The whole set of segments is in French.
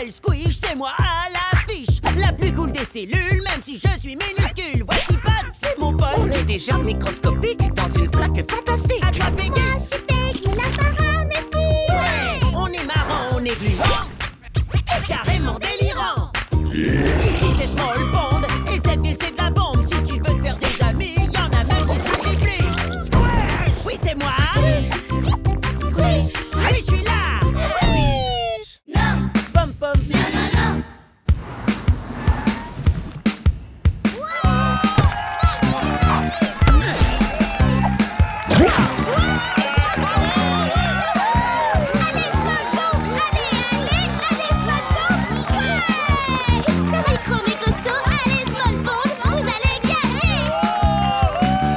m'appelle Squish, c'est moi à l'affiche. La plus cool des cellules, même si je suis minuscule. Voici Pat, c'est mon pote. On est déjà microscopique dans une flaque fantastique. À toi, Peggy. Moi, je suis Peggy, la paramécie. Ouais. On est marrant, on est gluant et carrément délirant. Ici c'est Small Pond et cette ville c'est de la bombe. Si tu veux te faire des amis, y'en a même qui se multiplient. Squish! Oui, c'est moi. Squish. Oui, je suis là. Non, Pom pom. non, non, non. Micro mais costaud, allez Small Pond, vous allez gagner.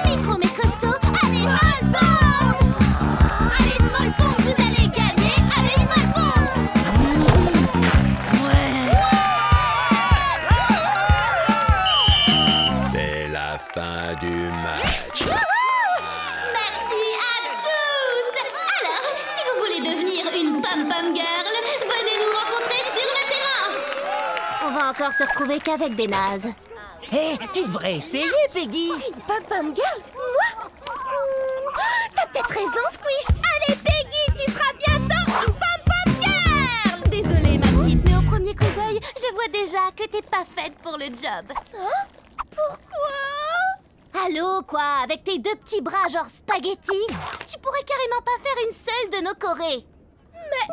Micro mais costaud, allez Small Pond. Allez Small Pond, vous allez gagner. Allez Small Pond. C'est la fin du match. Merci à tous. Alors, si vous voulez devenir une pom-pom girl, venez nous rencontrer sur le terrain. On va encore se retrouver qu'avec des nazes. Hé, tu devrais essayer, Peggy. Une pom-pom girl? Moi? T'as peut-être raison, Squish. Allez, Peggy, tu seras bientôt une pom-pom girl. Désolée, ma petite, mais au premier coup d'œil, je vois déjà que t'es pas faite pour le job. Hein? Pourquoi? Allô, quoi? Avec tes deux petits bras genre spaghetti? Tu pourrais carrément pas faire une seule de nos chorés. Mais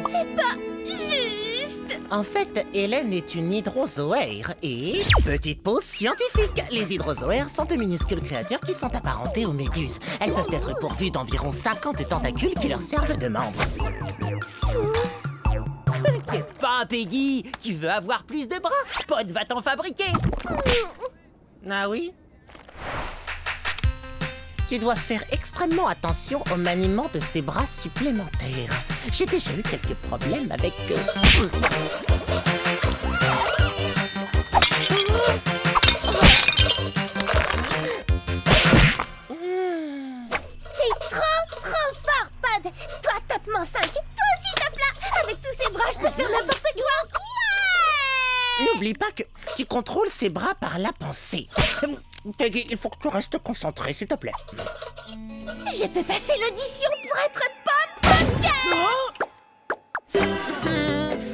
c'est pas juste. En fait, Hélène est une hydrozoaire et... Petite pause scientifique. Les hydrozoaires sont de minuscules créatures qui sont apparentées aux méduses. Elles peuvent être pourvues d'environ 50 tentacules qui leur servent de membres. T'inquiète pas, Peggy. Tu veux avoir plus de bras? Pod va t'en fabriquer. Ah oui? Tu dois faire extrêmement attention au maniement de ces bras supplémentaires. J'ai déjà eu quelques problèmes avec... T'es trop fort, Pod. Toi, tape-moi 5. Toi aussi, tape-la. Avec tous ces bras, je peux faire n'importe quoi. Ouais. N'oublie pas que tu contrôles ces bras par la pensée. Peggy, il faut que tu restes concentré, s'il te plaît. J'ai fait passer l'audition pour être pom-pom girl.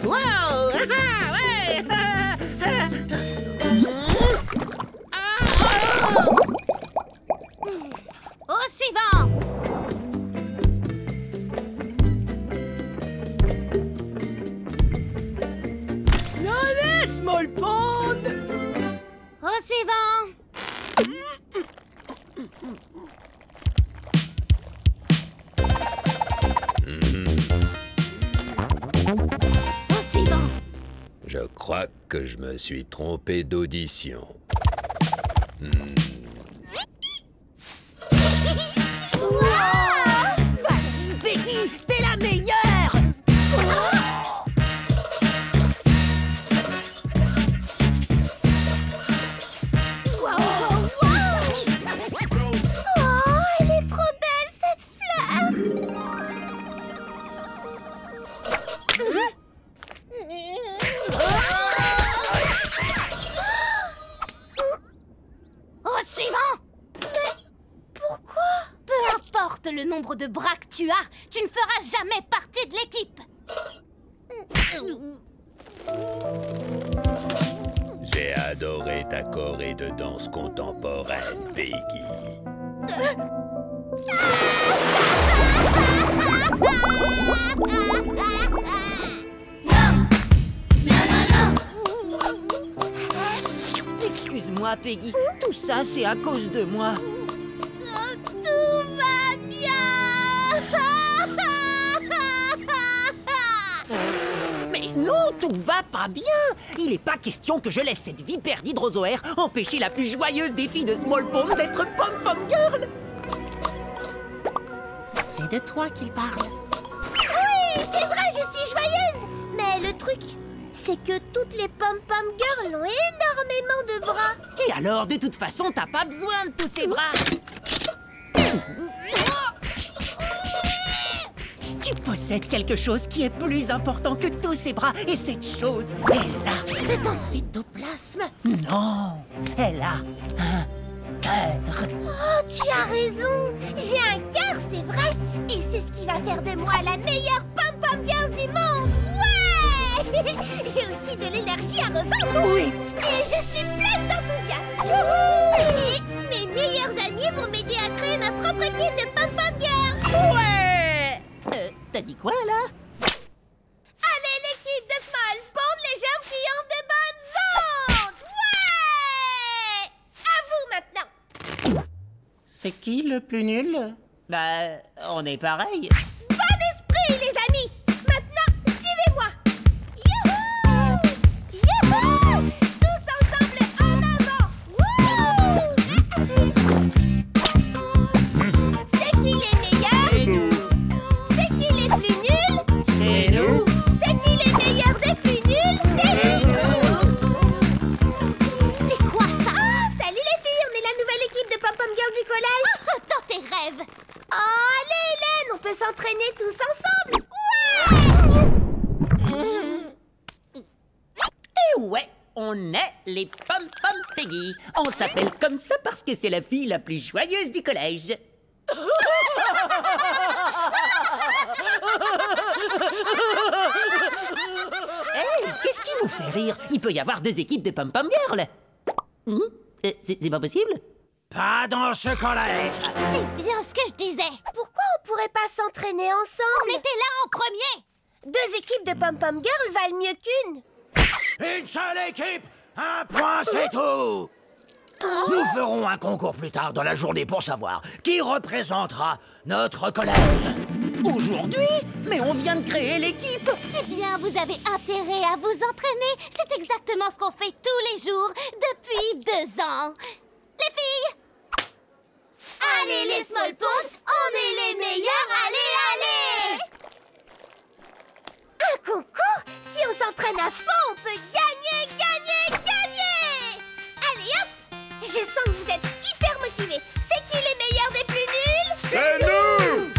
Wow! Ah, ouais! Au suivant. Allez, Small Pond. Au suivant. Au suivant. Je crois que je me suis trompé d'audition. Vas-y, Peggy, t'es la meilleure. Oh, elle est trop belle, cette fleur. Au suivant. Mais pourquoi? Peu importe le nombre de bras que tu as, tu ne feras jamais partie de l'équipe. J'ai adoré ta choré de danse contemporaine, Peggy. Excuse-moi, Peggy. Tout ça, c'est à cause de moi. Tout va bien. Mais non, tout va pas bien. Il est pas question que je laisse cette vipère d'hydrozoaire empêcher la plus joyeuse des filles de Small Pond d'être pom-pom girl. C'est de toi qu'il parle. Oui, c'est vrai, je suis joyeuse. Mais le truc, c'est que toutes les pom-pom girls ont énormément de bras. Et alors, de toute façon, t'as pas besoin de tous ces bras. Tu possèdes quelque chose qui est plus important que tous ces bras, et cette chose est là. C'est un cytoplasme. Non, elle a un cœur. Oh, tu as raison. J'ai un cœur, c'est vrai. Et c'est ce qui va faire de moi la meilleure pom-pom girl du monde. Ouais. J'ai aussi de l'énergie à revendre. Oui. Et je suis pleine d'enthousiasme. Et mes meilleurs amis vont m'aider à créer ma propre équipe de pom-pom girl. Ouais. T'as dit quoi, là? Allez, l'équipe de Small Pond, les gens qui ont de bonnes ondes. Ouais. À vous maintenant. C'est qui le plus nul? Bah, on est pareil. Bon esprit, les amis. Maintenant, suivez-moi. Youhou! Youhou! Tous ensemble en avant. Wouh! C'est qui les meilleurs? C'est qui les plus nuls? C'est nous. C'est qui les meilleurs des plus nuls? C'est nous! C'est quoi ça? Ah, salut les filles, on est la nouvelle équipe de Pom-Pom Girl du collège. Dans tes rêves. Oh, allez Hélène, on peut s'entraîner tous ensemble. Ouais! Et ouais, on est les Pom-Pom Peggy. On s'appelle comme ça parce que c'est la fille la plus joyeuse du collège. Hey, qu'est-ce qui vous fait rire? Il peut y avoir deux équipes de Pom-Pom Girl. C'est pas possible? Pas dans ce collège. C'est bien ce que je disais. Pourquoi on pourrait pas s'entraîner ensemble? On était là en premier. Deux équipes de Pom-Pom Girl valent mieux qu'une. Une seule équipe, un point, c'est tout. Nous ferons un concours plus tard dans la journée pour savoir qui représentera notre collège. Aujourd'hui? Mais on vient de créer l'équipe. Eh bien, vous avez intérêt à vous entraîner. C'est exactement ce qu'on fait tous les jours depuis 2 ans. Les filles! Allez, les Small Pond, on est les meilleurs, allez, allez! Un concours? Si on s'entraîne à fond, on peut gagner, gagner, gagner! Allez, hop! Je sens que vous êtes hyper motivés. C'est qui les meilleurs des plus nuls? C'est nous!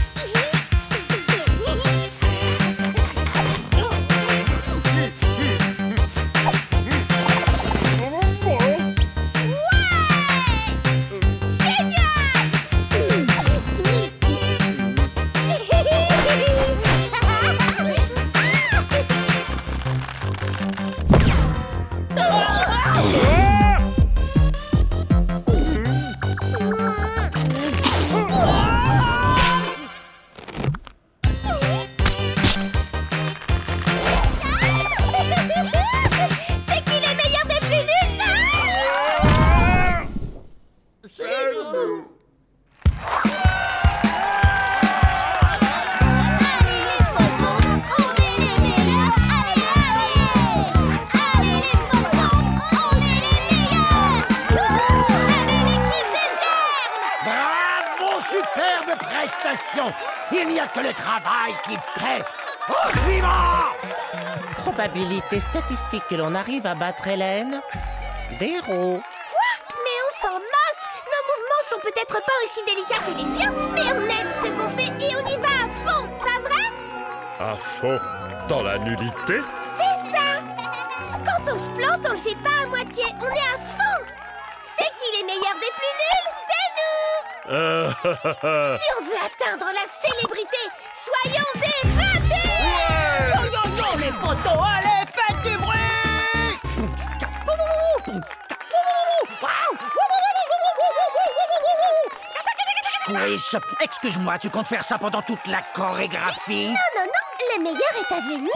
C'est qui les meilleurs des plus nuls? Allez, les Small Pond, on est les meilleurs. Allez, allez! Allez, les Small Pond, on est les meilleurs. Allez, l'équipe des germes! Bravo, superbe prestation. Il n'y a que le travail qui paie. Au suivant! Probabilité statistique que l'on arrive à battre Hélène? 0. Quoi? Mais on s'en moque! Nos mouvements sont peut-être pas aussi délicats que les siens, mais on aime ce qu'on fait et on y va à fond, pas vrai? À fond dans la nullité? C'est ça! Quand on se plante, on le fait pas à moitié, on est à fond! C'est qui les meilleurs des plus nuls? C'est nous! Si on veut atteindre la célébrité, soyons des ratés! Yo yo yo les potos, allez, faites du bruit! Squish, excuse-moi, tu comptes faire ça pendant toute la chorégraphie? Non, non, non, le meilleur est à venir!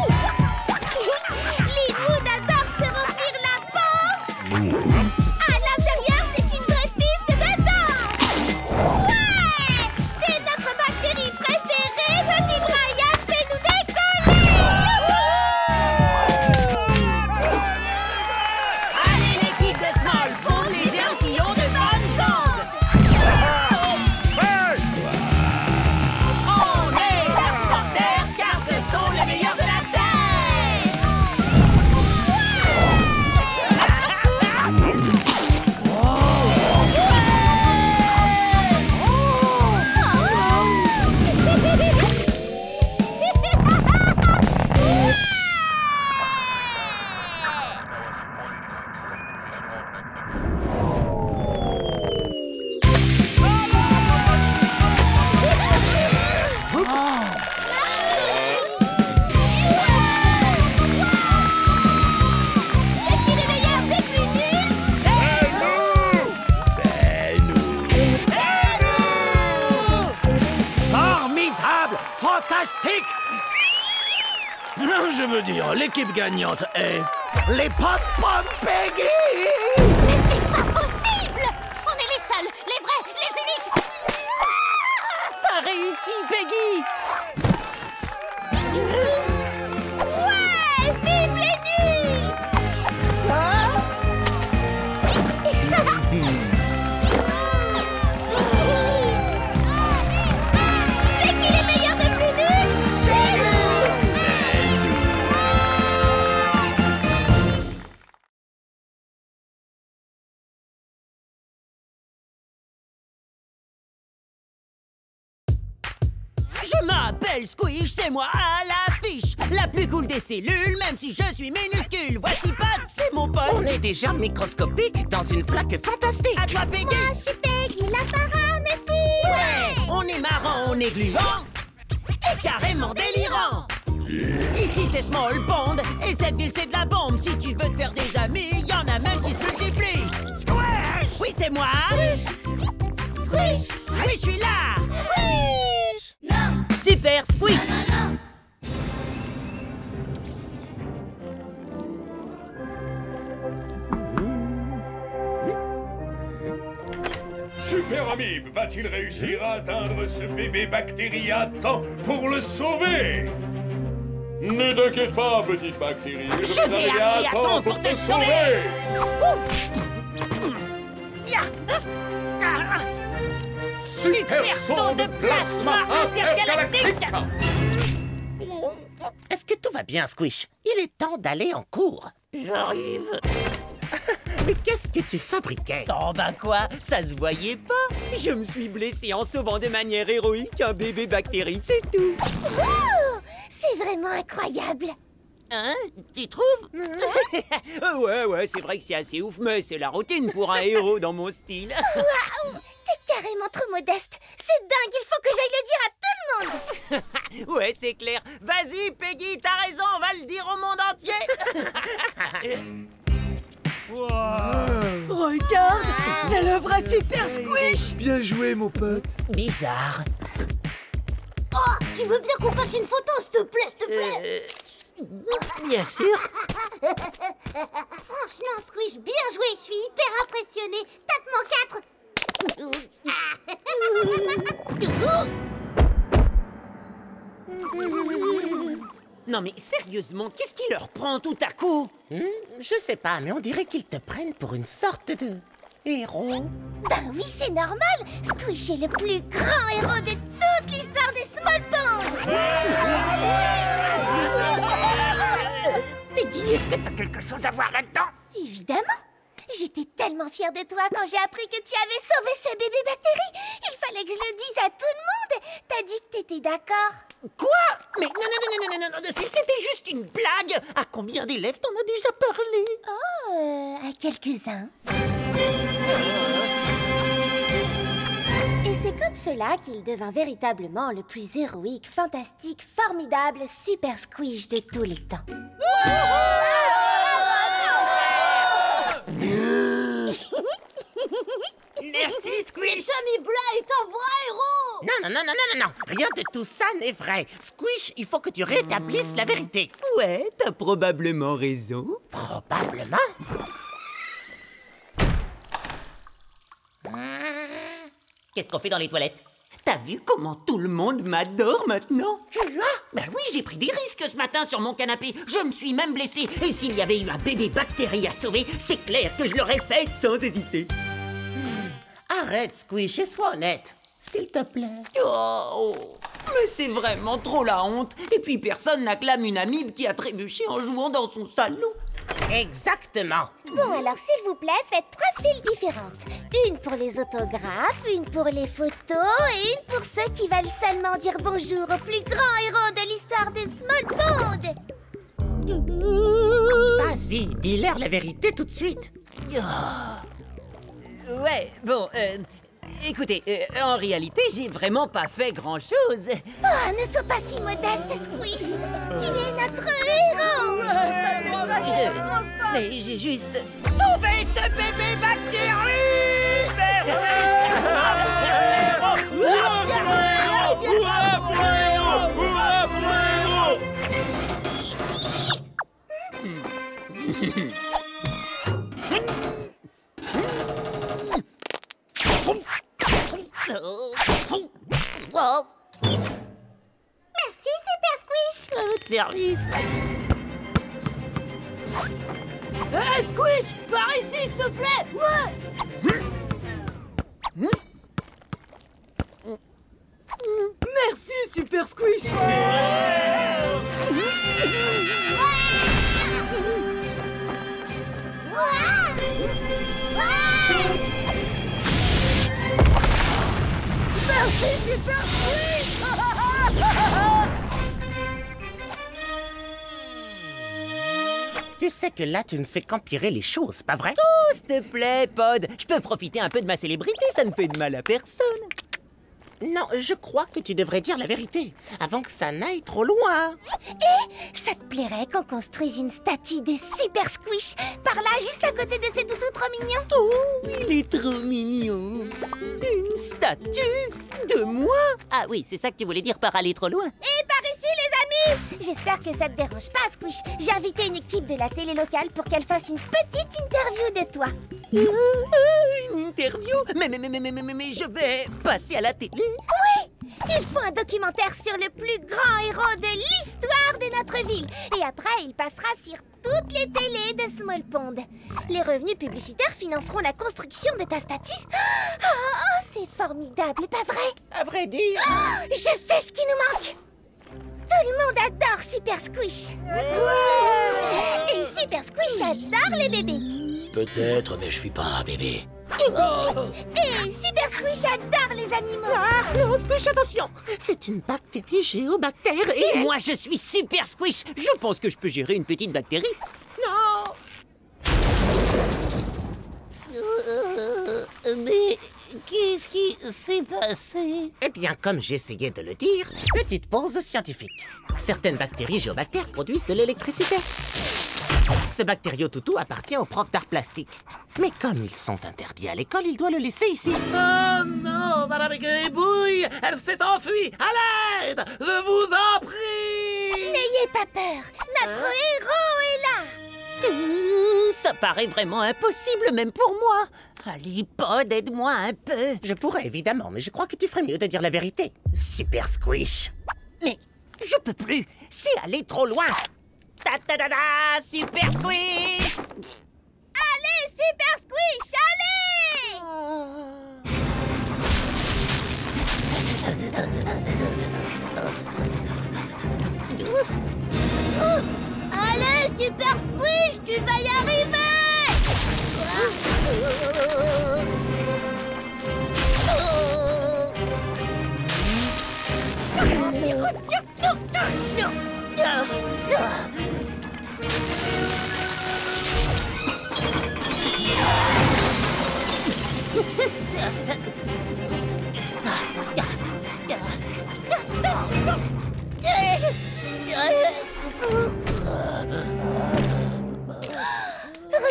Les Wood adorent se remplir la panse! À l'intérieur, c'est une vraie piste de danse! Ouais! C'est notre bactérie préférée! Vas-y, Brian, fais-nous décoller! Allez, l'équipe de Small Pond, les gens qui ont de bonnes ondes! On est transporteurs car ce sont les meilleurs de la Terre! Non, je veux dire, l'équipe gagnante est... les Pom-Pom Peggy! Mais c'est pas possible! On est les seuls, les vrais, les uniques! T'as réussi, Peggy! Ouais! Vive les nuits! C'est qui les meilleurs de plus nuls? C'est nous! Je m'appelle Squish, c'est moi à l'affiche. La plus cool des cellules, même si je suis minuscule. Voici Pat, c'est mon pote. On est déjà microscopique dans une flaque fantastique. À toi, Peggy. Moi, je suis Peggy, la paramécie! Ouais. On est marrant, on est gluant et carrément délirant. Ici c'est Small Pond et cette ville c'est de la bombe. Si tu veux te faire des amis, y en a même qui se multiplient. Squish! Oui, c'est moi. Squish! Oui, je suis là. Squish! Non! Super Squish. Non! Super Amibe va-t-il réussir à atteindre ce bébé bactérie à temps pour le sauver? Ne t'inquiète pas, petite bactérie. Je vais arriver à temps pour te sauver. Super saut de plasma intergalactique. Est-ce que tout va bien, Squish? Il est temps d'aller en cours. J'arrive. Mais qu'est-ce que tu fabriquais? Oh ben quoi, ça se voyait pas. Je me suis blessé en sauvant de manière héroïque un bébé bactérie, c'est tout. Oh! C'est vraiment incroyable! Hein? Tu trouves? Ouais, c'est vrai que c'est assez ouf, mais c'est la routine pour un héros dans mon style. Waouh! T'es carrément trop modeste! C'est dingue, il faut que j'aille le dire à tout le monde! Ouais, c'est clair. Vas-y, Peggy, t'as raison, on va le dire au monde entier. Regarde, c'est le vrai Super Squish. Bien joué, mon pote. Bizarre. Oh! Tu veux bien qu'on fasse une photo, s'il te plaît, s'il te plaît? Bien sûr. Franchement, Squish, bien joué! Je suis hyper impressionnée! Tape-moi 4! Non mais sérieusement, qu'est-ce qui leur prend tout à coup? Je sais pas, mais on dirait qu'ils te prennent pour une sorte de héros. Ben oui, c'est normal! Squish est le plus grand héros de toute l'histoire des Small Pond! Peggy, est-ce que t'as quelque chose à voir là-dedans? Évidemment! J'étais tellement fière de toi quand j'ai appris que tu avais sauvé ces bébés bactéries! Il fallait que je le dise à tout le monde! T'as dit que t'étais d'accord? Quoi? Mais non, c'était juste une blague. À combien d'élèves t'en as déjà parlé? Oh, à quelques-uns. Et c'est comme cela qu'il devint véritablement le plus héroïque, fantastique, formidable Super Squish de tous les temps. Merci, Squish. Cet ami blanc est un vrai héros! Non, rien de tout ça n'est vrai. Squish, il faut que tu rétablisses la vérité. Ouais, t'as probablement raison. Probablement. Qu'est-ce qu'on fait dans les toilettes? T'as vu comment tout le monde m'adore maintenant? Ben oui, j'ai pris des risques ce matin sur mon canapé. Je me suis même blessé. Et s'il y avait eu un bébé bactérie à sauver, c'est clair que je l'aurais fait sans hésiter. Arrête, Squish, et sois honnête. S'il te plaît. Oh, mais c'est vraiment trop la honte. Et puis personne n'acclame une amibe qui a trébuché en jouant dans son salon. Exactement. Bon, alors s'il vous plaît, faites 3 files différentes. Une pour les autographes, une pour les photos et une pour ceux qui veulent seulement dire bonjour au plus grand héros de l'histoire des Small Pond. Vas-y, dis-leur la vérité tout de suite. Ouais, bon, écoutez, en réalité, j'ai vraiment pas fait grand-chose. Oh, ne sois pas si modeste, Squish. Tu es notre héros. Mais j'ai juste sauvé ce bébé bactérie. Oh, Merci, Super Squish. à votre service. Hé, Squish, par ici, s'il te plaît. Ouais. Merci, Super Squish. Merci, Super Squish. Tu sais que là, tu ne fais qu'empirer les choses, pas vrai? Oh, s'il te plaît, Pod. Je peux profiter un peu de ma célébrité, ça ne fait de mal à personne. Non, je crois que tu devrais dire la vérité, avant que ça n'aille trop loin. Ça te plairait qu'on construise une statue de Super Squish par là, juste à côté de ces toutous trop mignons? Oh, il est trop mignon. Une statue de moi? Ah oui, c'est ça que tu voulais dire par aller trop loin. Et par ici, les amis! J'espère que ça te dérange pas, Squish. J'ai invité une équipe de la télé locale pour qu'elle fasse une petite interview de toi. Une interview? Mais je vais passer à la télé. Oui! Il faut un documentaire sur le plus grand héros de l'histoire de notre ville. Et après, il passera sur toutes les télés de Small Pond. Les revenus publicitaires financeront la construction de ta statue. Oh, c'est formidable, pas vrai? À vrai dire... Oh, je sais ce qui nous manque! Tout le monde adore Super Squish. Et Super Squish adore les bébés. Peut-être, mais je suis pas un bébé. Et Super Squish adore les animaux. Ah, non, Squish, attention! C'est une bactérie géobactère et... Moi, je suis Super Squish. Je pense que je peux gérer une petite bactérie. Non! Mais qu'est-ce qui s'est passé? Eh bien, comme j'essayais de le dire, petite pause scientifique. Certaines bactéries géobactères produisent de l'électricité. Ce bactériotoutou appartient au prof d'art plastique. Mais comme ils sont interdits à l'école, il doit le laisser ici. Oh non, Madame Gribouille, elle s'est enfuie. À l'aide, je vous en prie. N'ayez pas peur. Notre héros est là. Ça paraît vraiment impossible, même pour moi. Allez, Pod, aide-moi un peu. Je pourrais, évidemment, mais je crois que tu ferais mieux de dire la vérité. Super Squish. Mais je peux plus. C'est aller trop loin. Ta-ta-da-da, Super Squish. Allez, Super Squish, allez! Allez, Super Squish, tu vas y arriver!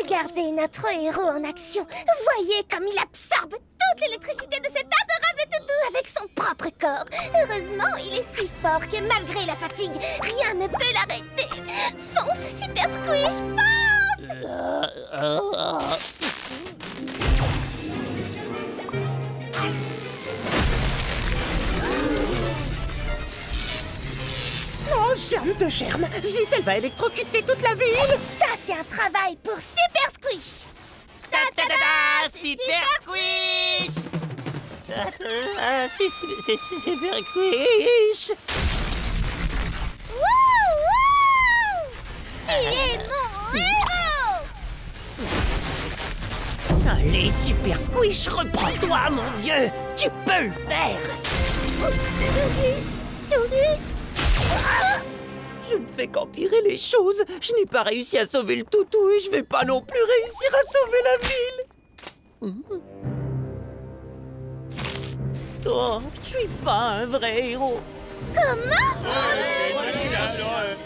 Regardez notre héros en action. Voyez comme il absorbe toute l'électricité de cet adorable toutou avec son propre corps. Heureusement, il est si fort que malgré la fatigue, rien ne peut l'arrêter. Fonce, Super Squish, fonce! Oh, germe de germe! Zut, elle va électrocuter toute la ville! Ça, c'est un travail pour Super Squish! Ta-ta-da-da, Super Squish. C'est Super Squish. Wouh! Tu es mon héros! Allez, Super Squish, reprends-toi, mon vieux. Tu peux le faire. Je ne fais qu'empirer les choses. Je n'ai pas réussi à sauver le toutou et je vais pas non plus réussir à sauver la ville. Oh, je suis pas un vrai héros. Comment?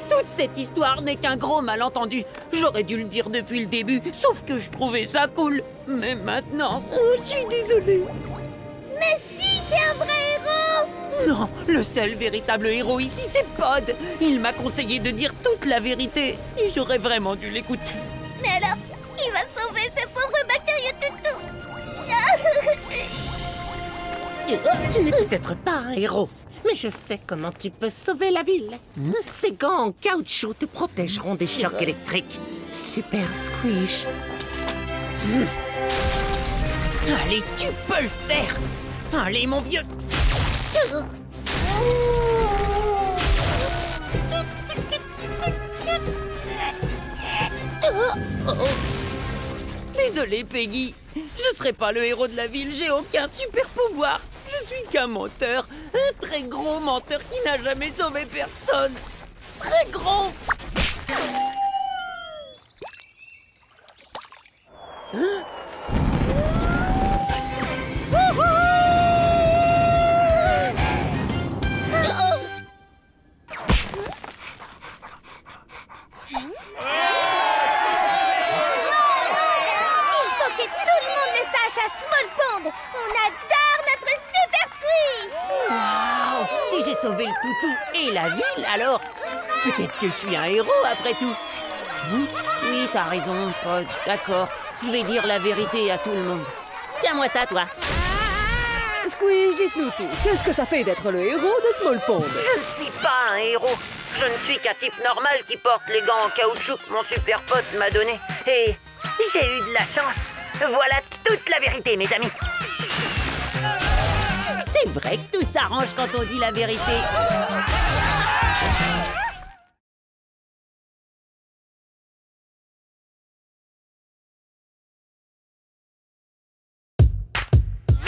Toute cette histoire n'est qu'un gros malentendu. J'aurais dû le dire depuis le début, sauf que je trouvais ça cool. Mais maintenant, oh, je suis désolée. Mais si, t'es un vrai héros! Non, le seul véritable héros ici, c'est Pod. Il m'a conseillé de dire toute la vérité et j'aurais vraiment dû l'écouter. Mais alors, qui va sauver ce pauvre bactérieux toutou? Tu n'es peut-être pas un héros, mais je sais comment tu peux sauver la ville. Ces gants en caoutchouc te protégeront des chocs électriques. Super Squish. Allez, tu peux le faire. Allez, mon vieux. Désolé, Peggy. Je serai pas le héros de la ville, j'ai aucun super pouvoir. Je suis qu'un menteur. Un très gros menteur qui n'a jamais sauvé personne. Très gros. Si j'ai sauvé le toutou et la ville, alors peut-être que je suis un héros après tout. Oui, t'as raison, Pod. D'accord. Je vais dire la vérité à tout le monde. Tiens-moi ça, toi. Squish, dites-nous tout. Qu'est-ce que ça fait d'être le héros de Small Pond? Je ne suis pas un héros. Je ne suis qu'un type normal qui porte les gants en caoutchouc que mon super pote m'a donné. Et j'ai eu de la chance. Voilà toute la vérité, mes amis. C'est vrai que tout s'arrange quand on dit la vérité.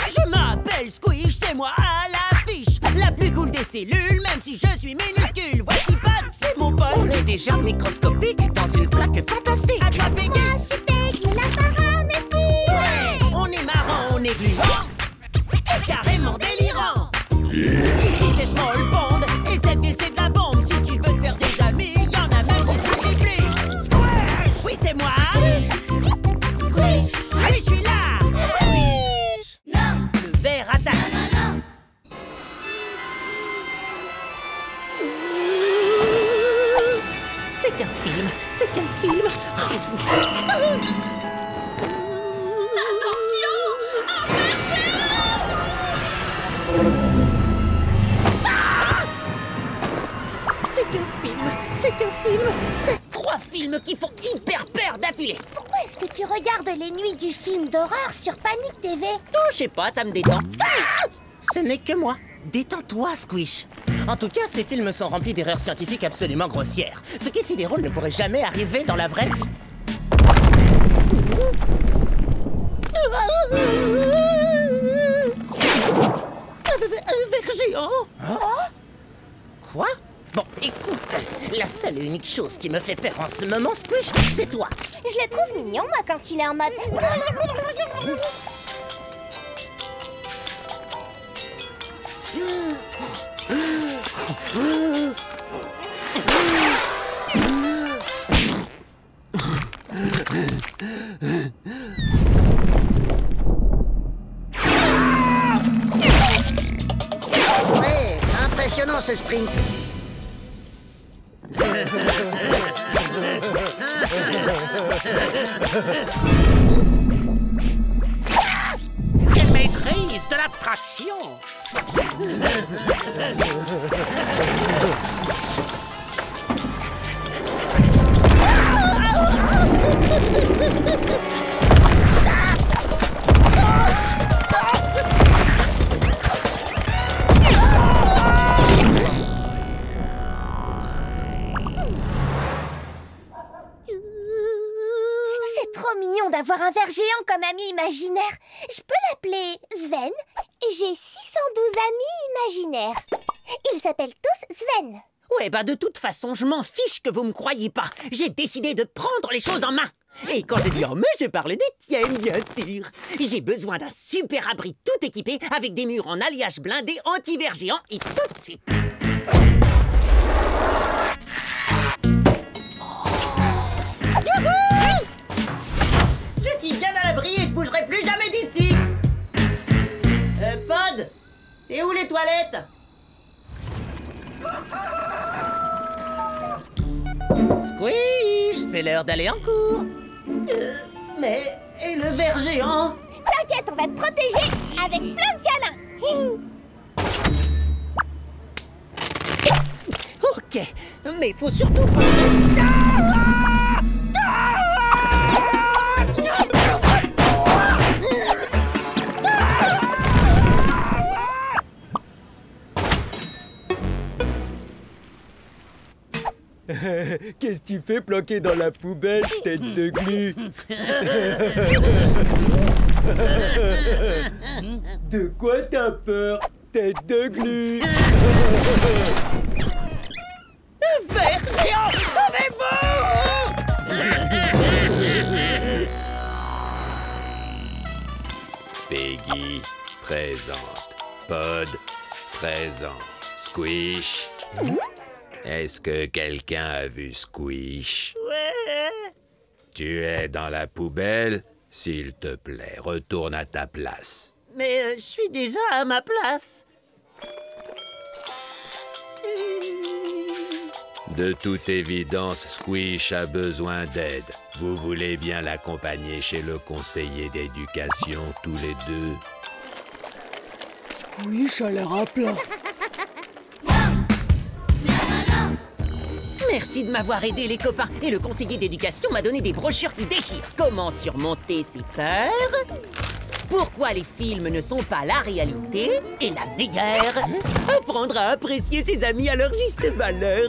Je m'appelle Squish, c'est moi à l'affiche. La plus cool des cellules, même si je suis minuscule. Voici Pat, c'est mon pote. On est déjà microscopique dans une flaque fantastique. À toi, Peggy. Je suis Peggy, la paramécie. Ouais. On est marrant, on est gluant. Et carrément délirant. Ici c'est Small Pond. Et cette ville c'est de la bombe. Si tu veux te faire des amis, y en a même qui se multiplient. Squish. Oui, c'est moi. Squish. Oui, je suis là. Squish. Non. Le verre attaque. Non, non. C'est qu'un film. C'est qu'un film. C'est qu'un film. C'est 3 films qui font hyper peur d'affilée. Pourquoi est-ce que tu regardes les nuits du film d'horreur sur Panic TV? Oh, je sais pas, ça me détend. Ce n'est que moi. Détends-toi, Squish. En tout cas, ces films sont remplis d'erreurs scientifiques absolument grossières. Ce qui, si drôle, ne pourrait jamais arriver dans la vraie vie. Un verre géant. Hein? Quoi? Bon, écoute, la seule et unique chose qui me fait peur en ce moment, Squish, c'est toi. Je le trouve mignon, moi, quand il est en mode... Ouais, impressionnant ce sprint. Quelle maîtrise de l'abstraction! C'est trop mignon d'avoir un ver géant comme ami imaginaire. Je peux l'appeler Sven. J'ai 612 amis imaginaires. Ils s'appellent tous Sven. Ouais, bah de toute façon, je m'en fiche que vous me croyiez pas. J'ai décidé de prendre les choses en main. Et quand j'ai dit en main, j'ai parlé des tiennes, bien sûr. J'ai besoin d'un super abri tout équipé avec des murs en alliage blindé anti-ver géant et tout de suite. Je suis bien à l'abri et je bougerai plus jamais d'ici. Pod, c'est où les toilettes? Squish, c'est l'heure d'aller en cours. Mais... et le ver géant? T'inquiète, on va te protéger avec plein de câlins. Ok, mais faut surtout pas... Qu'est-ce que tu fais planqué dans la poubelle, tête de glu? De quoi t'as peur, tête de glu? Ver géant, sauvez-vous! Peggy, présente. Pod, présent. Squish. Est-ce que quelqu'un a vu Squish? Ouais. Tu es dans la poubelle? S'il te plaît, retourne à ta place. Mais je suis déjà à ma place. De toute évidence, Squish a besoin d'aide. Vous voulez bien l'accompagner chez le conseiller d'éducation, tous les deux? Squish a l'air à plat. Merci de m'avoir aidé, les copains. Et le conseiller d'éducation m'a donné des brochures qui déchirent. Comment surmonter ses peurs? Pourquoi les films ne sont pas la réalité? Et la meilleure, apprendre à apprécier ses amis à leur juste valeur.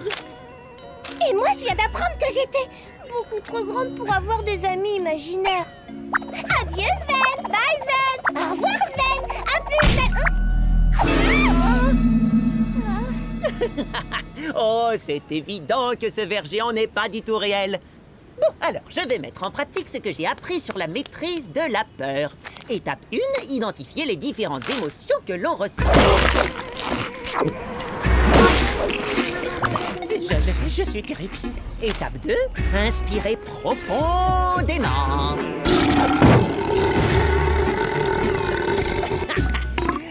Et moi, je viens d'apprendre que j'étais beaucoup trop grande pour avoir des amis imaginaires. Adieu, Sven. Bye, Sven. Au revoir, Sven. À plus, Sven. Oh, c'est évident que ce ver géant n'est pas du tout réel. Bon, alors, je vais mettre en pratique ce que j'ai appris sur la maîtrise de la peur. Étape 1, identifier les différentes émotions que l'on ressent. Je suis terrifié. Étape 2, inspirer profondément.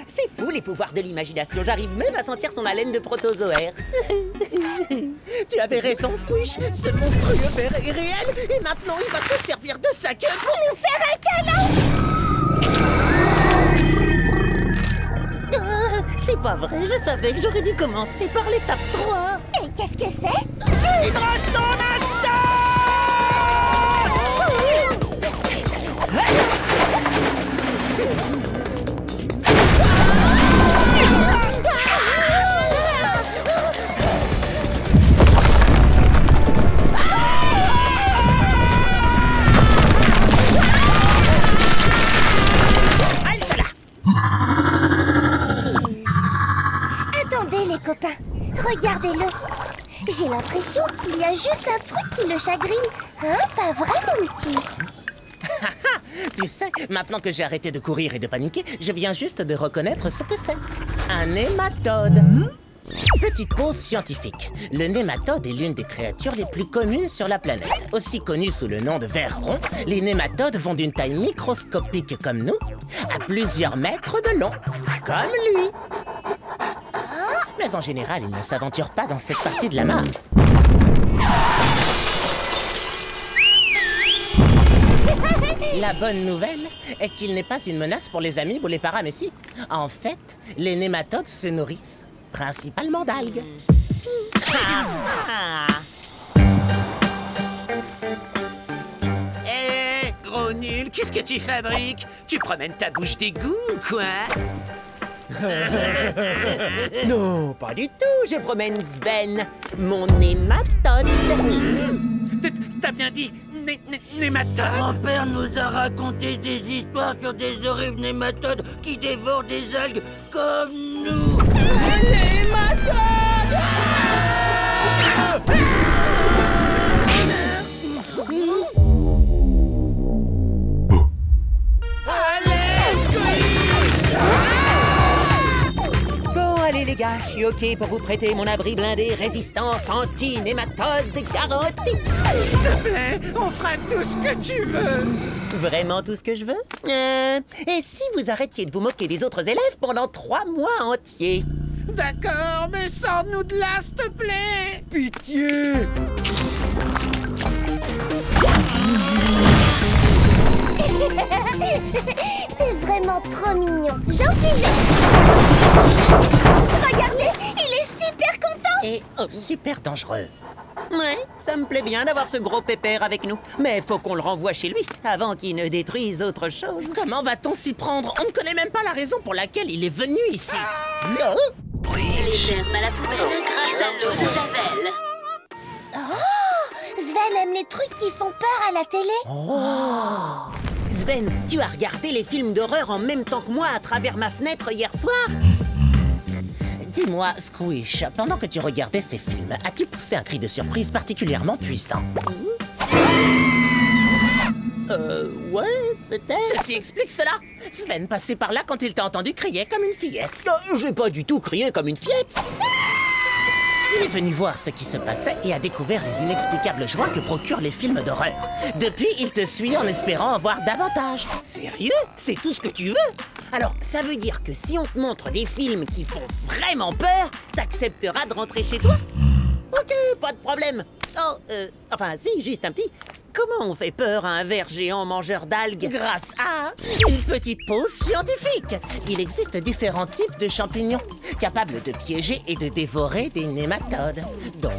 C'est fou, les pouvoirs de l'imagination. J'arrive même à sentir son haleine de protozoaire. Tu avais raison, Squish. Ce monstrueux ver est réel. Et maintenant, il va se servir de sa queue pour Nous faire un câlin. C'est pas vrai, je savais que j'aurais dû commencer par l'étape 3. Et qu'est-ce que c'est? Suivre son Attendez, les copains. Regardez-le. J'ai l'impression qu'il y a juste un truc qui le chagrine. Hein, pas vrai, mon petit? Tu sais, maintenant que j'ai arrêté de courir et de paniquer, je viens juste de reconnaître ce que c'est. Un nématode. Petite pause scientifique. Le nématode est l'une des créatures les plus communes sur la planète. Aussi connu sous le nom de ver rond, les nématodes vont d'une taille microscopique comme nous à plusieurs mètres de long, comme lui. Mais en général, ils ne s'aventurent pas dans cette partie de la mare. La bonne nouvelle est qu'il n'est pas une menace pour les amibes ou les paramécies. En fait, les nématodes se nourrissent principalement d'algues. Hé, gros nul, qu'est-ce que tu fabriques? Tu promènes ta bouche d'égout ou quoi? Non, pas du tout. Je promène Sven, mon nématode. T'as bien dit nématode? Mon père nous a raconté des histoires sur des horribles nématodes qui dévorent des algues comme nous. Bon, allez les gars, je suis OK pour vous prêter mon abri blindé résistance anti-nématode garantie. S'il te plaît, on fera tout ce que tu veux. Vraiment tout ce que je veux? Et si vous arrêtiez de vous moquer des autres élèves pendant 3 mois entiers? D'accord, mais sors-nous de là, s'il te plaît. Pitié! trop mignon. Gentil Sven. Regardez, il est super content. Et super dangereux. Ouais, ça me plaît bien d'avoir ce gros pépère avec nous. Mais faut qu'on le renvoie chez lui, avant qu'il ne détruise autre chose. Comment va-t-on s'y prendre? On ne connaît même pas la raison pour laquelle il est venu ici. L'eau? Les germes à la poubelle grâce à l'eau de Javel. Oh, Sven aime les trucs qui font peur à la télé. Sven, tu as regardé les films d'horreur en même temps que moi à travers ma fenêtre hier soir? Dis-moi, Squish, pendant que tu regardais ces films, as-tu poussé un cri de surprise particulièrement puissant? Ouais, peut-être. Ceci explique cela. Sven passait par là quand il t'a entendu crier comme une fillette. J'ai pas du tout crié comme une fillette. Il est venu voir ce qui se passait et a découvert les inexplicables joies que procurent les films d'horreur. Depuis, il te suit en espérant en voir davantage. Sérieux? C'est tout ce que tu veux? Alors, ça veut dire que si on te montre des films qui font vraiment peur, t'accepteras de rentrer chez toi? Ok, pas de problème. Enfin, si, juste un petit. Comment on fait peur à un ver géant mangeur d'algues? Grâce à une petite pause scientifique. Il existe différents types de champignons, capables de piéger et de dévorer des nématodes. Donc...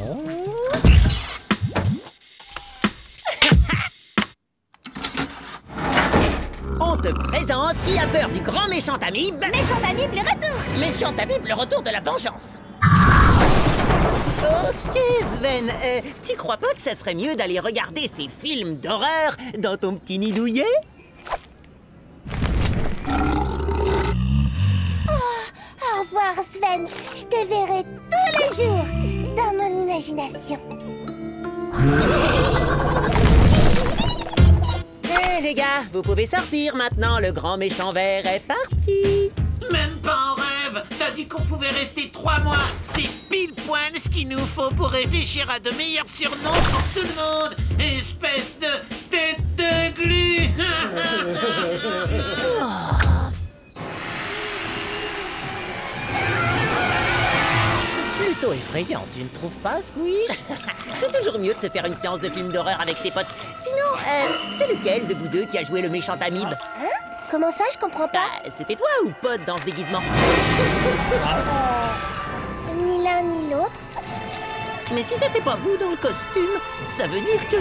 On te présente qui a peur du grand méchant amibe? Méchant amibe, le retour. Méchant amibe, le retour de la vengeance. Ok, Sven, tu crois pas que ça serait mieux d'aller regarder ces films d'horreur dans ton petit nid douillet? Au revoir Sven, je te verrai tous les jours dans mon imagination. Hé les gars, vous pouvez sortir maintenant, le grand méchant vert est parti. Même pas en rêve. T'as dit qu'on pouvait rester 3 mois. C'est pile poil ce qu'il nous faut pour réfléchir à de meilleurs surnoms pour tout le monde. Espèce de tête de glu. Plutôt effrayant, tu ne trouves pas, Squish? C'est toujours mieux de se faire une séance de film d'horreur avec ses potes. Sinon, c'est lequel de vous deux qui a joué le méchant amibe? Hein? Comment ça, je comprends pas? C'était toi ou Pod dans ce déguisement? Ni l'un ni l'autre. Mais si c'était pas vous dans le costume, ça veut dire que...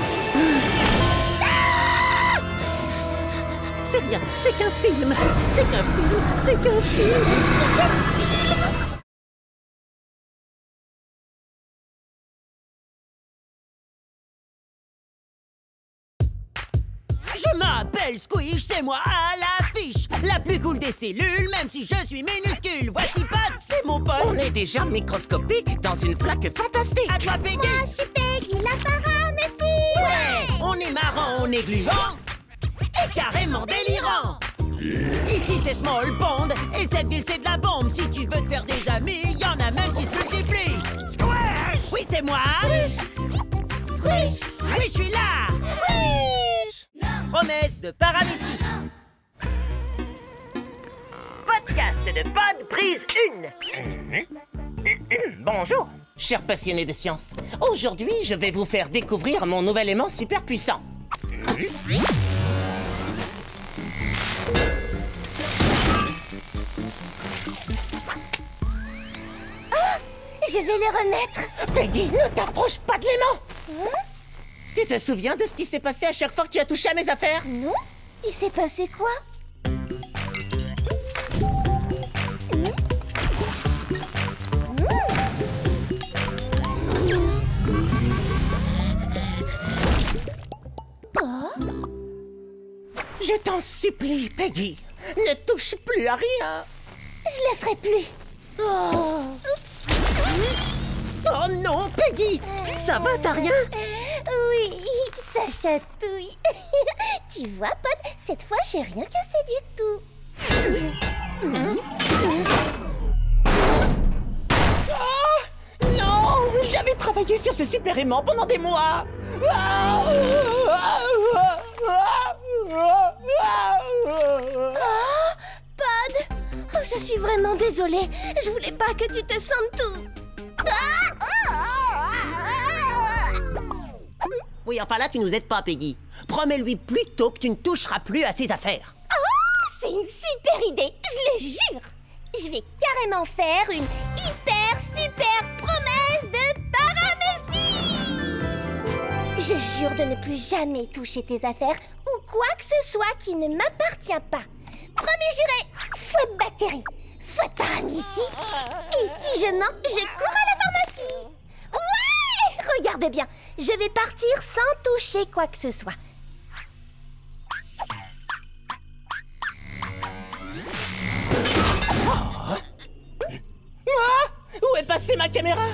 C'est rien, c'est qu'un film. C'est qu'un film, c'est qu'un film. C'est qu'un film. Je m'appelle Squish, c'est moi à l'affiche. La plus cool des cellules, même si je suis minuscule. Voici Pat, c'est mon pote. On est déjà microscopique dans une flaque fantastique. À toi, Peggy. Moi, je suis Peggy, la paramécie. Ouais. On est marrant, on est gluant et carrément délirant. Ici, c'est Small Pond et cette ville, c'est de la bombe. Si tu veux te faire des amis, y en a même qui se multiplient. Squish. Oui, c'est moi. Squish. Oui, je suis là. Promesse de paramécie. Podcast de Pod, prise 1. Bonjour, chers passionnés de science. Aujourd'hui, je vais vous faire découvrir mon nouvel aimant super puissant. Je vais le remettre. Peggy, ne t'approche pas de l'aimant. Tu te souviens de ce qui s'est passé à chaque fois que tu as touché à mes affaires? Non? Il s'est passé quoi? Je t'en supplie, Peggy. Ne touche plus à rien. Je le ferai plus. Oh, Oh non, Peggy. Ça va, t'as rien? Oui, ça chatouille. Tu vois, Pod, cette fois, j'ai rien cassé du tout. non, j'avais travaillé sur ce super aimant pendant des mois. Pod, oh, je suis vraiment désolée. Je voulais pas que tu te sentes tout. Oui, enfin là, tu nous aides pas, Peggy. Promets-lui plutôt que tu ne toucheras plus à ses affaires. Oh, c'est une super idée, je le jure. Je vais carrément faire une hyper super promesse de paramécie. Je jure de ne plus jamais toucher tes affaires ou quoi que ce soit qui ne m'appartient pas. Premier juré, fouette bactérie, fouette paramécie. Et si je mens, je cours à la pharmacie. Ouais! Regardez bien, je vais partir sans toucher quoi que ce soit. Où est passée ma caméra?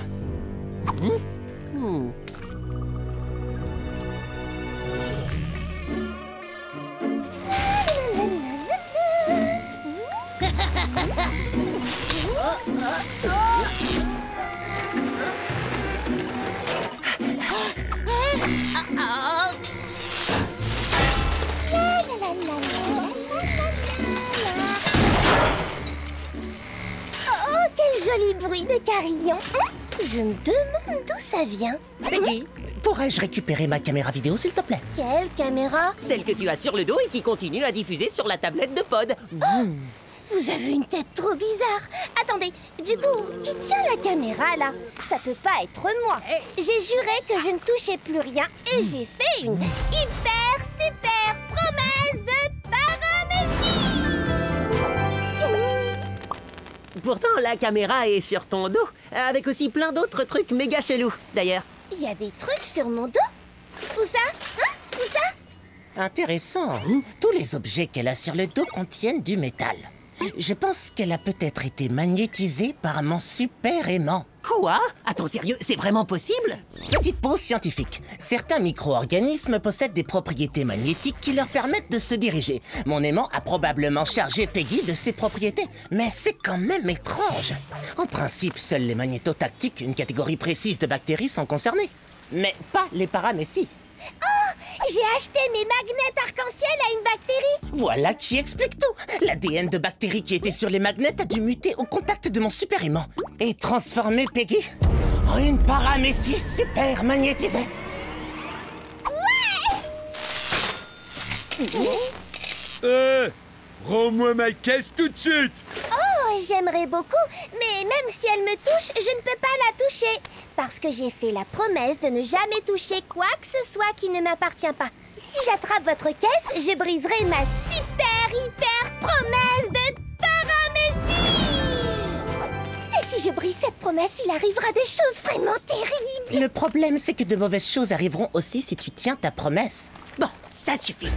Oh, quel joli bruit de carillon. Je me demande d'où ça vient. Peggy, pourrais-je récupérer ma caméra vidéo, s'il te plaît? Quelle caméra? Celle que tu as sur le dos et qui continue à diffuser sur la tablette de Pod. Vous avez une tête trop bizarre. Attendez, du coup, qui tient la caméra là? Ça peut pas être moi. J'ai juré que je ne touchais plus rien et j'ai fait une hyper super promesse de paramécie. Pourtant, la caméra est sur ton dos, avec aussi plein d'autres trucs méga chelous, d'ailleurs. Il y a des trucs sur mon dos? Où ça? Hein? Où ça? Intéressant. Tous les objets qu'elle a sur le dos contiennent du métal. Je pense qu'elle a peut-être été magnétisée par mon super aimant. Quoi? Attends, sérieux, c'est vraiment possible? Petite pause scientifique. Certains micro-organismes possèdent des propriétés magnétiques qui leur permettent de se diriger. Mon aimant a probablement chargé Peggy de ses propriétés. Mais c'est quand même étrange. En principe, seuls les magnétotactiques, une catégorie précise de bactéries, sont concernés. Mais pas les paramécies. Oh! J'ai acheté mes magnets arc-en-ciel à une bactérie. Voilà qui explique tout. L'ADN de bactérie qui était sur les magnets a dû muter au contact de mon super aimant et transformer Peggy en une paramécie super magnétisée. Rends-moi ma caisse tout de suite. Oh, j'aimerais beaucoup, mais même si elle me touche, je ne peux pas la toucher. Parce que j'ai fait la promesse de ne jamais toucher quoi que ce soit qui ne m'appartient pas. Si j'attrape votre caisse, je briserai ma super hyper promesse de paramécie. Et si je brise cette promesse, il arrivera des choses vraiment terribles. Le problème, c'est que de mauvaises choses arriveront aussi si tu tiens ta promesse. Bon, ça suffit.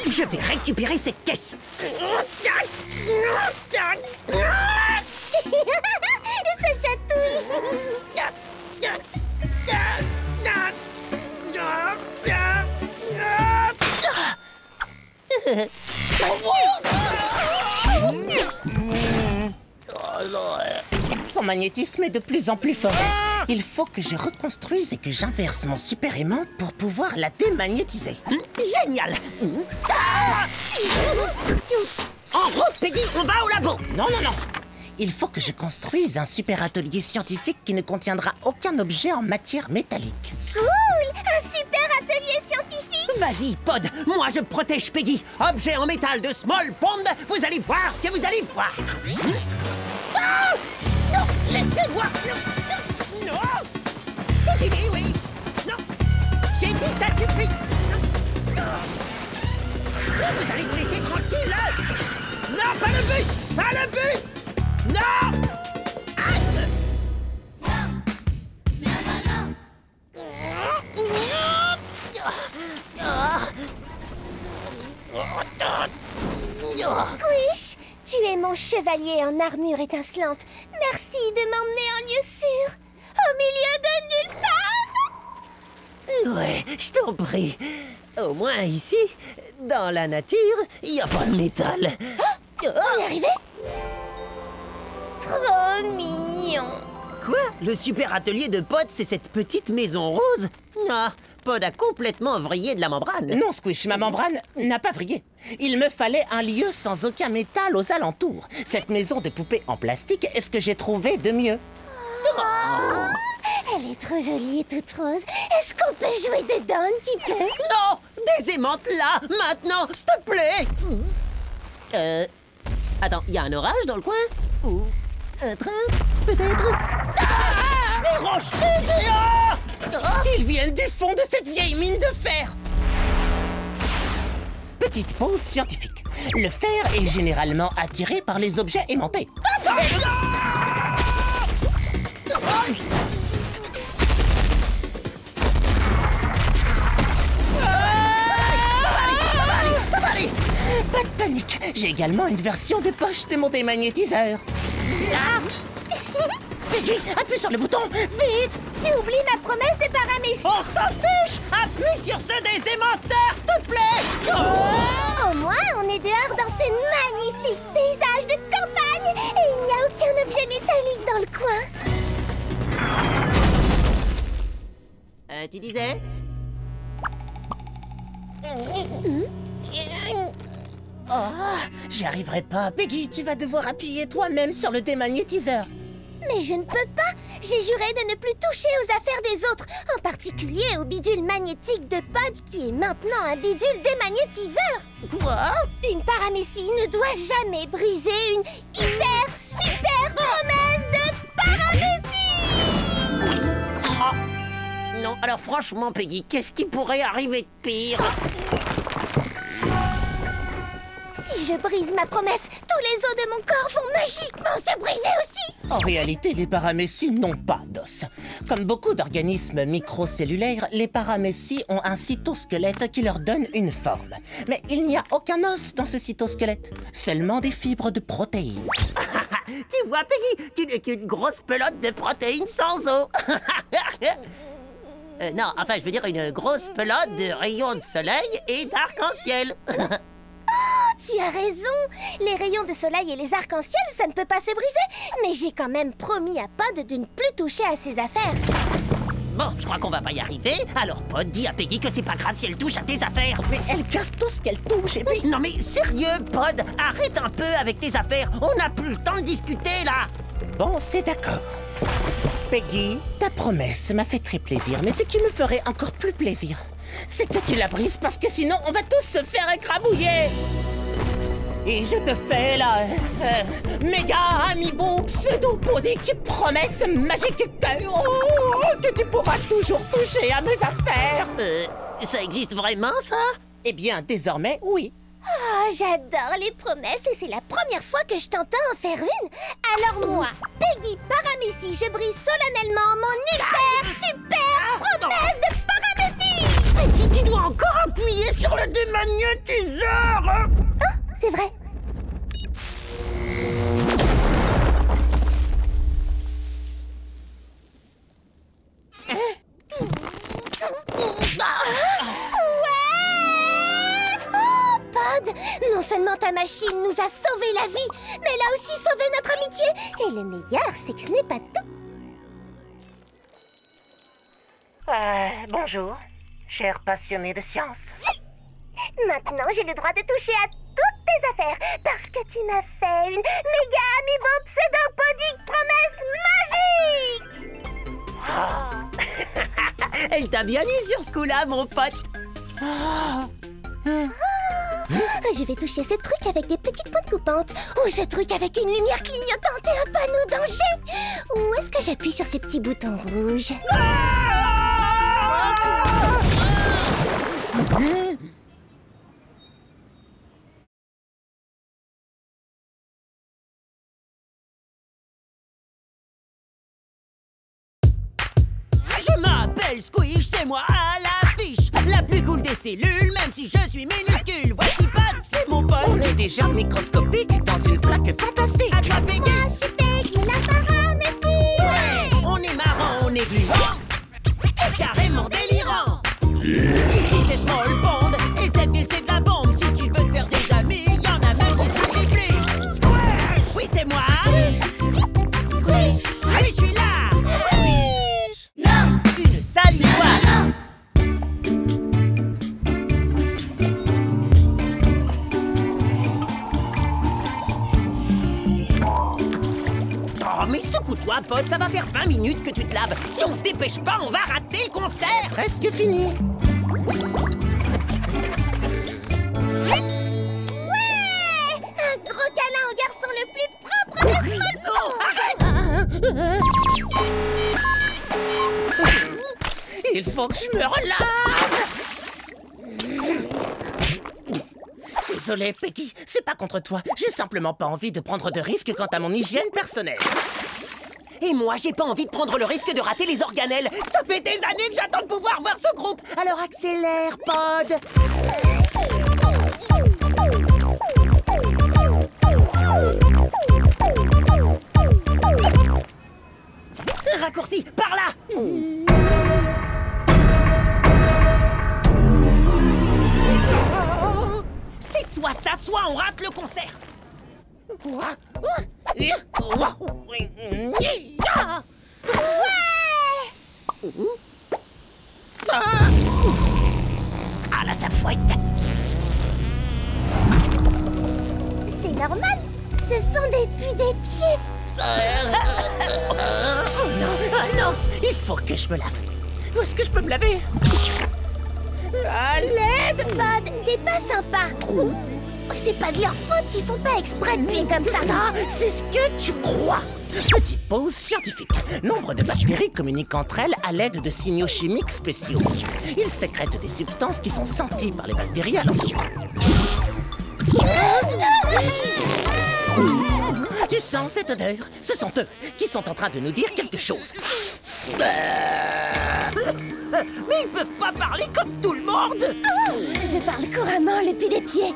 Je vais récupérer cette caisse. Ça chatouille. Son magnétisme est de plus en plus fort. Il faut que je reconstruise et que j'inverse mon super aimant pour pouvoir la démagnétiser. Génial. En route, Peggy, on va au labo. Non. Il faut que je construise un super atelier scientifique qui ne contiendra aucun objet en matière métallique. Cool! Un super atelier scientifique! Vas-y, Pod, moi je protège Peggy. Objet en métal de Small Pond, vous allez voir ce que vous allez voir. Ah! Non, laissez-moi. Non. C'est fini, oui. Non, j'ai dit ça suffit. Non. Vous allez nous laisser tranquille. Non, pas le bus. Pas le bus. Non. Aïe. Squish, tu es mon chevalier en armure étincelante. Merci de m'emmener en lieu sûr, au milieu de nulle part. Ouais, je t'en prie. Au moins ici, dans la nature, il n'y a pas de métal. On est arrivé? Trop mignon. Quoi? Le super atelier de Pod, c'est cette petite maison rose? Ah, Pod a complètement vrillé de la membrane. Non, Squish, ma membrane n'a pas vrillé. Il me fallait un lieu sans aucun métal aux alentours. Cette maison de poupée en plastique est ce que j'ai trouvé de mieux. Elle est trop jolie et toute rose. Est-ce qu'on peut jouer dedans un petit peu? Non! Des aimantes là, maintenant, s'il te plaît! Attends, il y a un orage dans le coin? Ou un train, peut-être? Ah! Des rochers géants! Ils viennent du fond de cette vieille mine de fer! Petite pause scientifique. Le fer est généralement attiré par les objets aimantés. Ça va aller! Pas de panique, j'ai également une version de poche de mon démagnétiseur. Peggy, appuie sur le bouton, vite! Tu oublies ma promesse de paramécie. On s'en fiche! Appuie sur ceux des aimanteurs, s'il te plaît! Au moins, on est dehors dans ce magnifique paysage de campagne et il n'y a aucun objet métallique dans le coin. Tu disais? Oh, j'y arriverai pas. Peggy, tu vas devoir appuyer toi-même sur le démagnétiseur. Mais je ne peux pas. J'ai juré de ne plus toucher aux affaires des autres, en particulier au bidule magnétique de Pod qui est maintenant un bidule démagnétiseur. Quoi? Une paramécie ne doit jamais briser une hyper super promesse de paramécie. Non, alors franchement, Peggy, qu'est-ce qui pourrait arriver de pire? Si je brise ma promesse, tous les os de mon corps vont magiquement se briser aussi. En réalité, les paramécies n'ont pas d'os. Comme beaucoup d'organismes microcellulaires, les paramécies ont un cytosquelette qui leur donne une forme. Mais il n'y a aucun os dans ce cytosquelette, seulement des fibres de protéines. Tu vois, Peggy, tu n'es qu'une grosse pelote de protéines sans os. Non, enfin, je veux dire une grosse pelote de rayons de soleil et d'arc-en-ciel. Tu as raison. Les rayons de soleil et les arcs-en-ciel, ça ne peut pas se briser. Mais j'ai quand même promis à Pod de ne plus toucher à ses affaires. Bon, je crois qu'on va pas y arriver. Alors, Pod, dis à Peggy que c'est pas grave si elle touche à tes affaires. Mais elle casse tout ce qu'elle touche et puis... Non mais sérieux, Pod, arrête un peu avec tes affaires. On n'a plus le temps de discuter, là. Bon, c'est d'accord. Peggy, ta promesse m'a fait très plaisir, mais ce qui me ferait encore plus plaisir, c'est que tu la brises parce que sinon on va tous se faire écrabouiller. Et je te fais la méga amiibo pseudopodique promesse magique que tu pourras toujours toucher à mes affaires. Ça existe vraiment, ça? Eh bien, désormais, oui. Oh, j'adore les promesses et c'est la première fois que je t'entends en faire une. Alors moi, Peggy Paramécie, je brise solennellement mon hyper super promesse de paramécie. Peggy, tu dois encore appuyer sur le démagnétiseur. Oh, c'est vrai. Non seulement ta machine nous a sauvé la vie, mais elle a aussi sauvé notre amitié. Et le meilleur, c'est que ce n'est pas tout. Bonjour, cher passionné de science. Maintenant, j'ai le droit de toucher à toutes tes affaires parce que tu m'as fait une méga amiibo pseudopodique promesse magique. Elle t'a bien eu sur ce coup-là, mon pote. Je vais toucher ce truc avec des petites pointes coupantes. Ou ce truc avec une lumière clignotante et un panneau danger. Ou est-ce que j'appuie sur ces petits boutons rouges? Je m'appelle Squish, c'est moi à l'affiche. La plus cool des cellules, même si je suis minuscule. Voici Pod, c'est mon pote. On est déjà microscopique dans une flaque fantastique. À toi, Peggy. Moi, je suis Peggy la paramécie. Ouais. On est marrant, on est gluant et carrément délirant. Ici c'est Small Pond et cette ville c'est de la bombe. Si tu veux te faire des amis, y'en a même qui se multiplient. Squish. Oui, c'est moi. Squish. Oui, je suis là. Squish. Non. Une sale histoire. Non. Oh, mais secoue-toi, Pod, ça va faire 20 minutes que tu te laves. Si on se dépêche pas, on va rater le concert. Presque fini. Ouais! Il faut que je me relave. Désolé, Peggy, c'est pas contre toi. J'ai simplement pas envie de prendre de risques quant à mon hygiène personnelle. Et moi, j'ai pas envie de prendre le risque de rater les organelles. Ça fait des années que j'attends de pouvoir voir ce groupe. Alors accélère, Pod. Raccourci, par là. C'est soit ça, soit on rate le concert. Ah là, ça fouette. C'est normal, ce sont des pus des pieds. Oh non, non, il faut que je me lave. Où est-ce que je peux me laver? À l'aide! Pod, t'es pas sympa. C'est pas de leur faute, ils font pas exprès de puer comme ça. Ça, c'est ce que tu crois. Petite pause scientifique. Nombre de bactéries communiquent entre elles à l'aide de signaux chimiques spéciaux. Ils sécrètent des substances qui sont senties par les bactéries alentour. Tu sens cette odeur? Ce sont eux qui sont en train de nous dire quelque chose. Mais ils peuvent pas parler comme tout le monde. Je parle couramment le pus des pieds.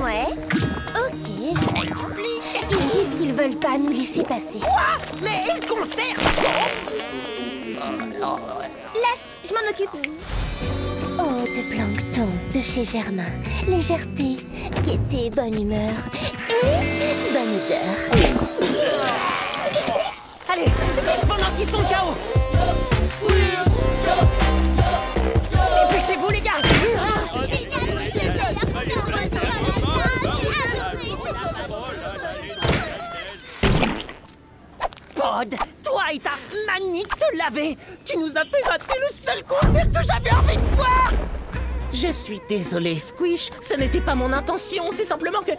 Ouais. Ok, je t'explique. Ils disent qu'ils veulent pas nous laisser passer. Quoi? Mais et le concert? Laisse, je m'en occupe. Eau de plancton de chez Germain. Légèreté, gaieté, bonne humeur et bonne odeur. Allez, pendant qu'ils sont chaos. Dépêchez-vous les gars. Pod, toi et ta manie de te laver. Tu nous as fait rater le seul concert que j'avais envie de voir. Je suis désolé, Squish. Ce n'était pas mon intention. C'est simplement que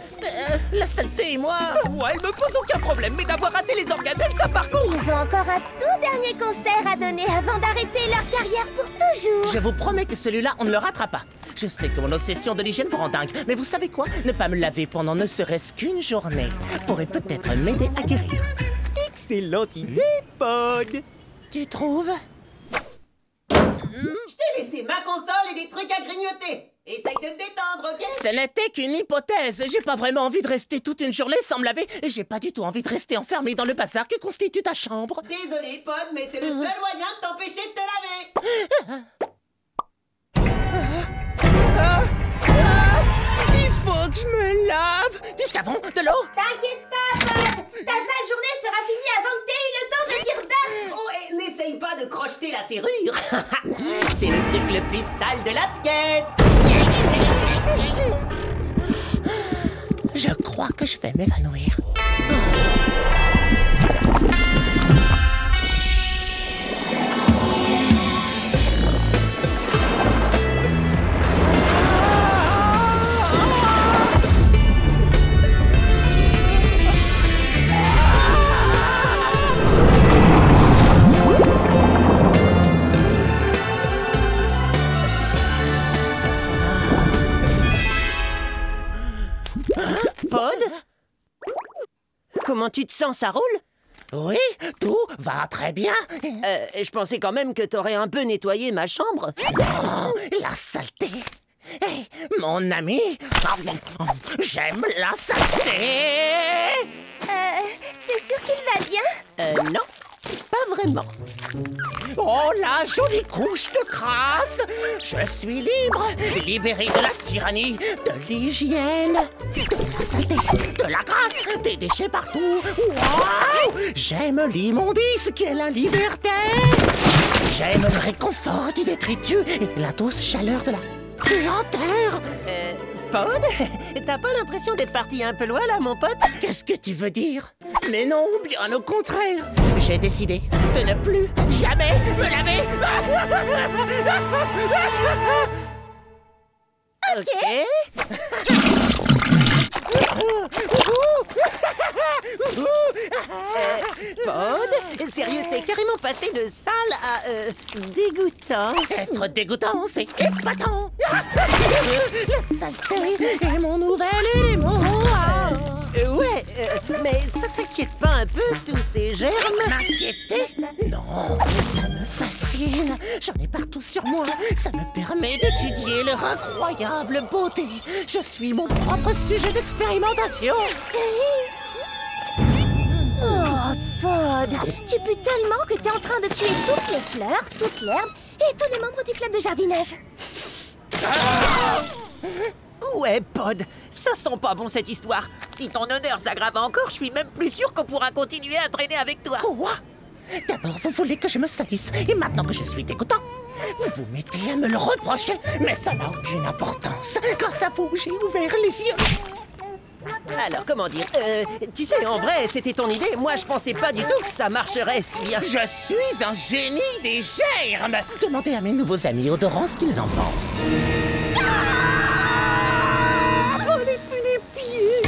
la saleté et moi... Moi, elle me pose aucun problème. Mais d'avoir raté les organelles, ça par contre. Ils ont encore un tout dernier concert à donner avant d'arrêter leur carrière pour toujours. Je vous promets que celui-là, on ne le ratera pas. Je sais que mon obsession de l'hygiène vous rend dingue. Mais vous savez quoi? Ne pas me laver pendant ne serait-ce qu'une journée pourrait peut-être m'aider à guérir. Excellente idée, Pod. Tu trouves? Je t'ai laissé ma console et des trucs à grignoter. Essaye de te détendre, ok? Ce n'était qu'une hypothèse. J'ai pas vraiment envie de rester toute une journée sans me laver. Et j'ai pas du tout envie de rester enfermé dans le bazar que constitue ta chambre. Désolé, Pod, mais c'est le seul moyen de t'empêcher de te laver. Il faut que je me lave. Du savon, de l'eau. T'inquiète pas, Pod. Ta sale journée sera finie avant que t'aies eu le temps de dire bain. Oh, et n'essaye pas de crocheter la serrure. C'est le truc le plus sale de la pièce. Je crois que je vais m'évanouir. Pod? Comment tu te sens, ça roule? Oui, tout va très bien. Je pensais quand même que t'aurais un peu nettoyé ma chambre. Oh, la saleté. Hey, mon ami, j'aime la saleté. T'es sûr qu'il va bien? Non, pas vraiment. Oh, la jolie couche de crasse. Je suis libre, libéré de la tyrannie, de l'hygiène, de la saleté, de la grasse, des déchets partout. Waouh! J'aime l'immondice qui est la liberté. J'aime le réconfort du détritus et la douce chaleur de la puanteur. Pod, t'as pas l'impression d'être parti un peu loin là, mon pote? Qu'est-ce que tu veux dire? Mais non, bien au contraire. J'ai décidé de ne plus jamais me laver. Ok. Pod, sérieux, t'es carrément passé de sale à dégoûtant. Être dégoûtant, c'est épatant. La saleté est mon nouvel élément. Ouais, mais ça t'inquiète pas un peu, tous ces germes? M'inquiéter? Non, ça me fascine. J'en ai partout sur moi. Ça me permet d'étudier leur incroyable beauté. Je suis mon propre sujet d'expérimentation. Oh, Pod, tu pues tellement que t'es en train de tuer toutes les fleurs, toute l'herbe et tous les membres du club de jardinage. Ouais, Pod, ça sent pas bon cette histoire. Si ton honneur s'aggrave encore, je suis même plus sûr qu'on pourra continuer à traîner avec toi. Quoi? D'abord, vous voulez que je me salisse, et maintenant que je suis dégoûtant, vous vous mettez à me le reprocher, mais ça n'a aucune importance. Grâce à vous, j'ai ouvert les yeux. Alors, comment dire, tu sais, en vrai, c'était ton idée. Moi, je pensais pas du tout que ça marcherait si bien. Je suis un génie des germes. Demandez à mes nouveaux amis odorants ce qu'ils en pensent. Oh, les plus des pieds.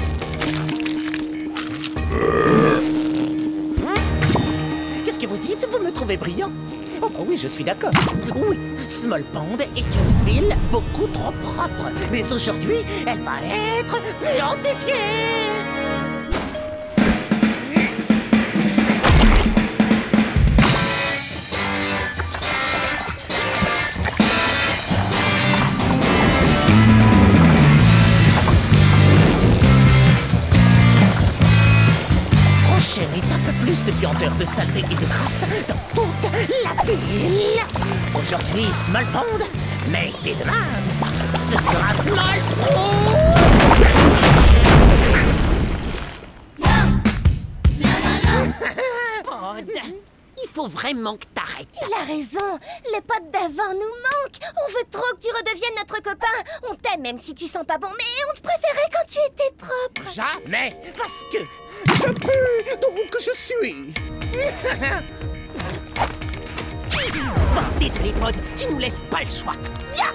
Qu'est-ce que vous dites? Vous me trouvez brillant? Oh bah oui, je suis d'accord. Oui, Small Pond est une ville beaucoup trop propre. Mais aujourd'hui, elle va être purifiée. Prochaine étape, plus de puanteur, de saleté et de crasse dans toute la ville. Aujourd'hui, Small Pond, mais dès demain, ce sera Small Pod, il faut vraiment que t'arrêtes. Il a raison, le pote d'avant nous manque. On veut trop que tu redeviennes notre copain. On t'aime même si tu sens pas bon, mais on te préférait quand tu étais propre. Jamais, parce que je pue, donc je suis. Bon, désolé, Pod, tu nous laisses pas le choix. Ya!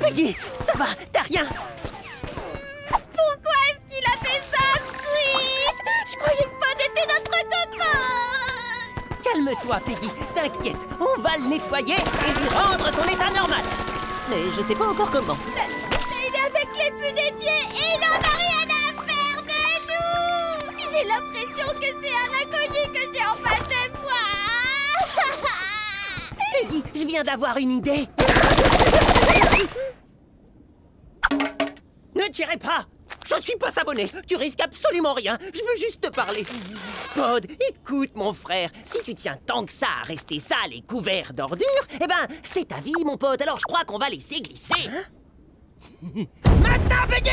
Peggy, ça va, t'as rien? Pourquoi est-ce qu'il a fait ça, Squish? Je croyais que Pod était notre copain. Calme-toi, Peggy, t'inquiète, on va le nettoyer et lui rendre son état normal. Mais je sais pas encore comment. Il est avec les pus des pieds et il en a rien à faire de nous. J'ai l'impression que c'est un inconnu que j'ai en face de moi. Peggy, je viens d'avoir une idée. Ne tirez pas! Je suis pas savonné, tu risques absolument rien, je veux juste te parler. Pod, écoute mon frère, si tu tiens tant que ça à rester sale et couvert d'ordures, eh ben, c'est ta vie mon pote, alors je crois qu'on va laisser glisser. Maintenant, Peggy!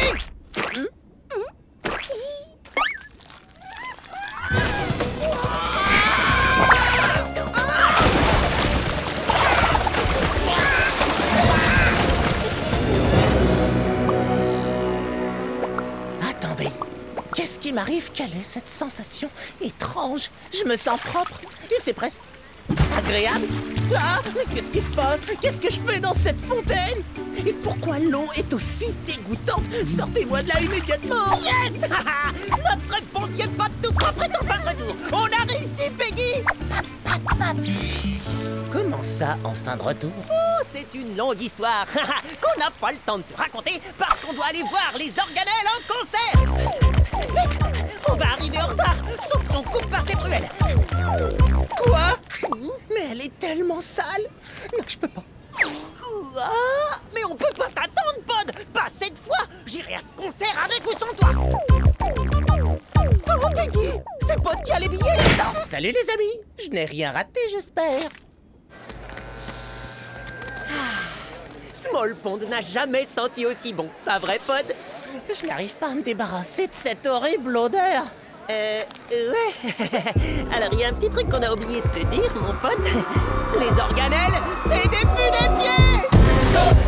Attendez, qu'est-ce qui m'arrive? Quelle est cette sensation étrange? Je me sens propre et c'est presque agréable. Ah, mais qu'est-ce qui se passe? Qu'est-ce que je fais dans cette fontaine? Et pourquoi l'eau est aussi dégoûtante? Sortez-moi de là immédiatement! Yes! Notre bon vieux pote tout propre est enfin de retour. On a réussi, Peggy! Comment ça, en fin de retour? Oh, c'est une longue histoire qu'on n'a pas le temps de te raconter parce qu'on doit aller voir les organelles en concert. Vite, on va arriver en retard, sauf si on coupe par cette ruelle. Quoi? Mais elle est tellement sale! Non, je peux pas. Quoi? Mais on peut pas t'attendre, Pod. Pas cette fois. J'irai à ce concert avec ou sans toi. Oh, Peggy, c'est Pod qui a les billets là-dedans. Salut les amis! Je n'ai rien raté, j'espère. Small Pond n'a jamais senti aussi bon, pas vrai, Pod? Je n'arrive pas à me débarrasser de cette horrible odeur. Ouais. Alors, il y a un petit truc qu'on a oublié de te dire, mon pote. Les organelles, c'est des pus des pieds.